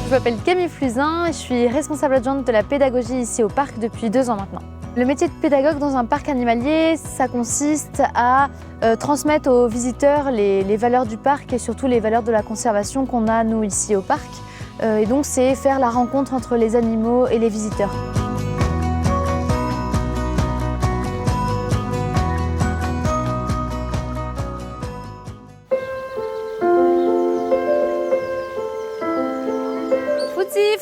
Je m'appelle Camille Fluzin et je suis responsable adjointe de la pédagogie ici au parc depuis 2 ans maintenant. Le métier de pédagogue dans un parc animalier, ça consiste à transmettre aux visiteurs les valeurs du parc et surtout les valeurs de la conservation qu'on a nous ici au parc. Et donc c'est faire la rencontre entre les animaux et les visiteurs.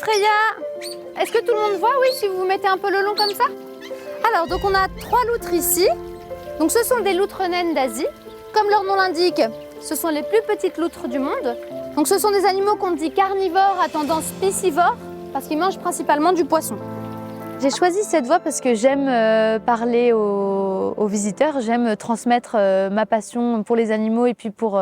Freya, est-ce que tout le monde voit, oui, si vous vous mettez un peu le long comme ça? Alors, donc on a 3 loutres ici. Donc ce sont des loutres naines d'Asie. Comme leur nom l'indique, ce sont les plus petites loutres du monde. Donc ce sont des animaux qu'on dit carnivores à tendance piscivore parce qu'ils mangent principalement du poisson. J'ai choisi cette voie parce que j'aime parler aux visiteurs, j'aime transmettre ma passion pour les animaux et puis pour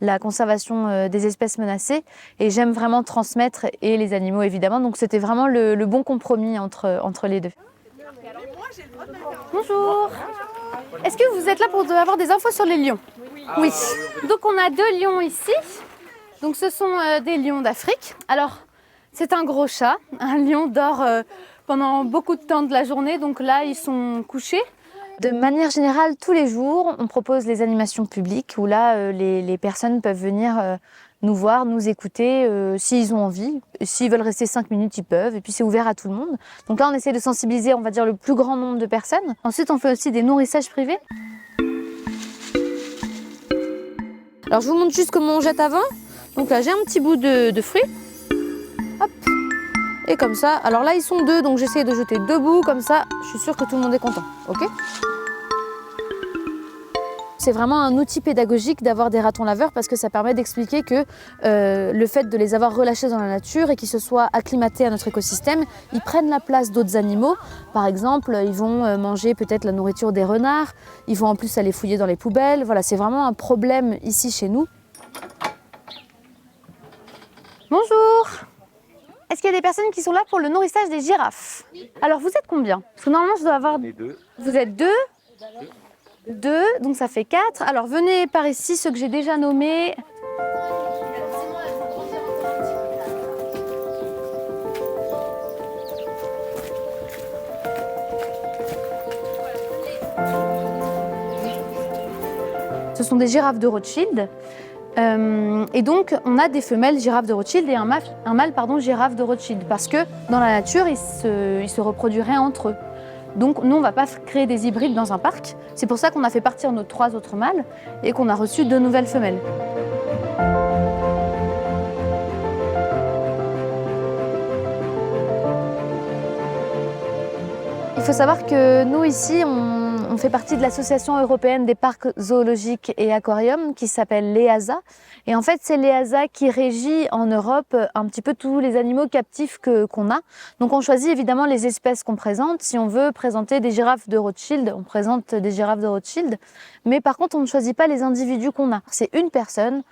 la conservation des espèces menacées. Et j'aime vraiment transmettre et les animaux évidemment, donc c'était vraiment le bon compromis entre les deux. Bonjour. Est-ce que vous êtes là pour avoir des infos sur les lions? Oui. Donc on a 2 lions ici. Donc ce sont des lions d'Afrique. Alors c'est un gros chat, un lion dort pendant beaucoup de temps de la journée, donc là ils sont couchés. De manière générale, tous les jours, on propose les animations publiques où là les personnes peuvent venir nous voir, nous écouter s'ils ont envie. S'ils veulent rester 5 minutes, ils peuvent, et puis c'est ouvert à tout le monde. Donc là on essaie de sensibiliser, on va dire, le plus grand nombre de personnes. Ensuite on fait aussi des nourrissages privés. Alors je vous montre juste comment on jette avant. Donc là j'ai un petit bout de fruits. Hop. Et comme ça, alors là ils sont 2, donc j'essaie de jeter 2 bouts, comme ça je suis sûre que tout le monde est content, ok? C'est vraiment un outil pédagogique d'avoir des ratons laveurs parce que ça permet d'expliquer que le fait de les avoir relâchés dans la nature et qu'ils se soient acclimatés à notre écosystème, ils prennent la place d'autres animaux. Par exemple, ils vont manger peut-être la nourriture des renards, ils vont en plus aller fouiller dans les poubelles. Voilà, c'est vraiment un problème ici chez nous. Bonjour! Est-ce qu'il y a des personnes qui sont là pour le nourrissage des girafes? Alors vous êtes combien? Parce que normalement je dois avoir... Les 2. Vous êtes 2? 2, donc ça fait 4. Alors venez par ici, ceux que j'ai déjà nommés. Ce sont des girafes de Rothschild. Et donc, on a des femelles girafes de Rothschild et un mâle girafe de Rothschild parce que dans la nature, ils se reproduiraient entre eux. Donc, nous, on ne va pas créer des hybrides dans un parc. C'est pour ça qu'on a fait partir nos 3 autres mâles et qu'on a reçu 2 nouvelles femelles. Il faut savoir que nous, ici, on fait partie de l'association européenne des parcs zoologiques et aquariums qui s'appelle l'EASA. Et en fait, c'est l'EASA qui régit en Europe un petit peu tous les animaux captifs qu'on a. Donc on choisit évidemment les espèces qu'on présente. Si on veut présenter des girafes de Rothschild, on présente des girafes de Rothschild. Mais par contre, on ne choisit pas les individus qu'on a. C'est une personne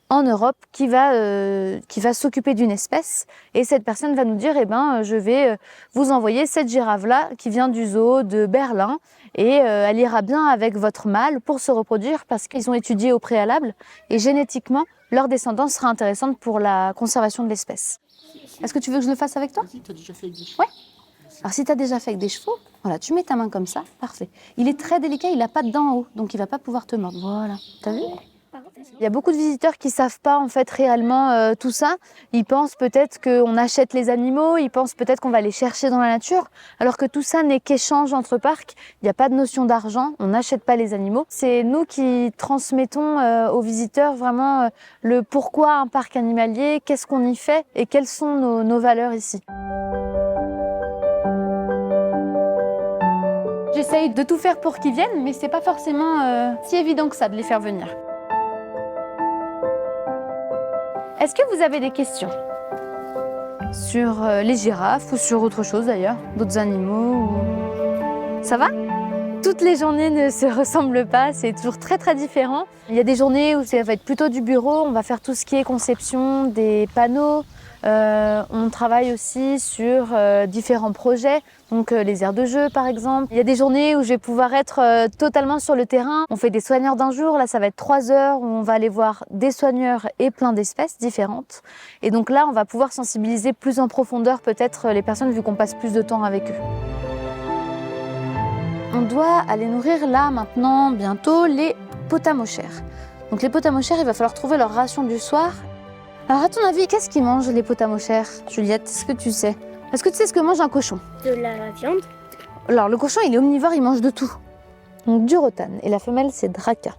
en Europe qui va s'occuper d'une espèce et cette personne va nous dire je vais vous envoyer cette girafe-là qui vient du zoo de Berlin et elle ira bien avec votre mâle pour se reproduire parce qu'ils ont étudié au préalable et génétiquement leur descendance sera intéressante pour la conservation de l'espèce. Est-ce que tu veux que je le fasse avec toi? Vas-y, tu as déjà fait avec des chevaux. Ouais. Alors si tu as déjà fait avec des chevaux, voilà, tu mets ta main comme ça, parfait. Il est très délicat, il n'a pas de dents en haut, donc il ne va pas pouvoir te mordre. Voilà, t'as vu? Il y a beaucoup de visiteurs qui ne savent pas en fait réellement tout ça. Ils pensent peut-être qu'on achète les animaux, ils pensent peut-être qu'on va les chercher dans la nature, alors que tout ça n'est qu'échange entre parcs. Il n'y a pas de notion d'argent, on n'achète pas les animaux. C'est nous qui transmettons aux visiteurs vraiment le pourquoi un parc animalier, qu'est-ce qu'on y fait et quelles sont nos valeurs ici. J'essaye de tout faire pour qu'ils viennent, mais c'est pas forcément si évident que ça de les faire venir. Est-ce que vous avez des questions sur les girafes ou sur autre chose d'ailleurs, d'autres animaux Ça va? Toutes les journées ne se ressemblent pas, c'est toujours très très différent. Il y a des journées où ça va être plutôt du bureau, on va faire tout ce qui est conception des panneaux, On travaille aussi sur différents projets, donc les aires de jeu par exemple. Il y a des journées où je vais pouvoir être totalement sur le terrain. On fait des soigneurs d'un jour, là ça va être 3 heures où on va aller voir des soigneurs et plein d'espèces différentes. Et donc là on va pouvoir sensibiliser plus en profondeur peut-être les personnes vu qu'on passe plus de temps avec eux. On doit aller nourrir là maintenant bientôt les potamochères. Donc les potamochères, il va falloir trouver leur ration du soir. Alors à ton avis, qu'est-ce qu'ils mangent les potamochères, Juliette? Est-ce que tu sais? Est-ce que tu sais ce que mange un cochon? De la viande. Alors le cochon, il est omnivore, il mange de tout. Donc du rotan et la femelle, c'est Draca.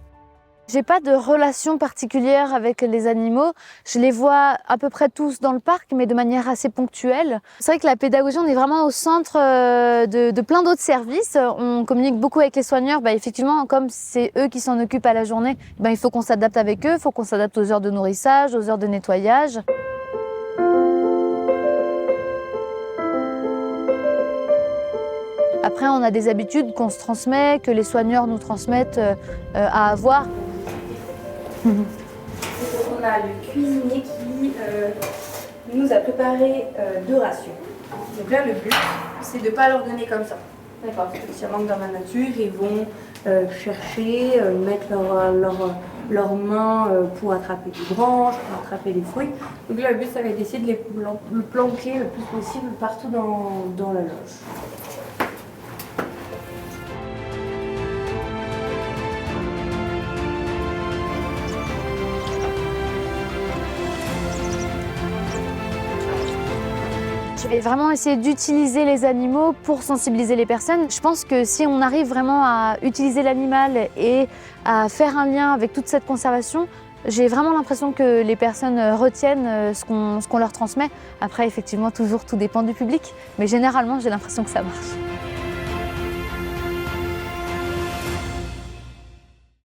J'ai pas de relation particulière avec les animaux. Je les vois à peu près tous dans le parc, mais de manière assez ponctuelle. C'est vrai que la pédagogie, on est vraiment au centre de plein d'autres services. On communique beaucoup avec les soigneurs. Effectivement, comme c'est eux qui s'en occupent à la journée, il faut qu'on s'adapte avec eux, il faut qu'on s'adapte aux heures de nourrissage, aux heures de nettoyage. Après, on a des habitudes qu'on se transmet, que les soigneurs nous transmettent à avoir. On a le cuisinier qui nous a préparé 2 rations. Donc là, le but, c'est de ne pas leur donner comme ça. D'accord. Parce que s'ils manquent dans la nature, ils vont chercher, mettre leurs mains pour attraper des branches, pour attraper des fruits. Donc là, le but, ça va être d'essayer de les planquer le plus possible partout dans la loge. Je vais vraiment essayer d'utiliser les animaux pour sensibiliser les personnes. Je pense que si on arrive vraiment à utiliser l'animal et à faire un lien avec toute cette conservation, j'ai vraiment l'impression que les personnes retiennent ce qu'on leur transmet. Après, effectivement, toujours tout dépend du public, mais généralement, j'ai l'impression que ça marche.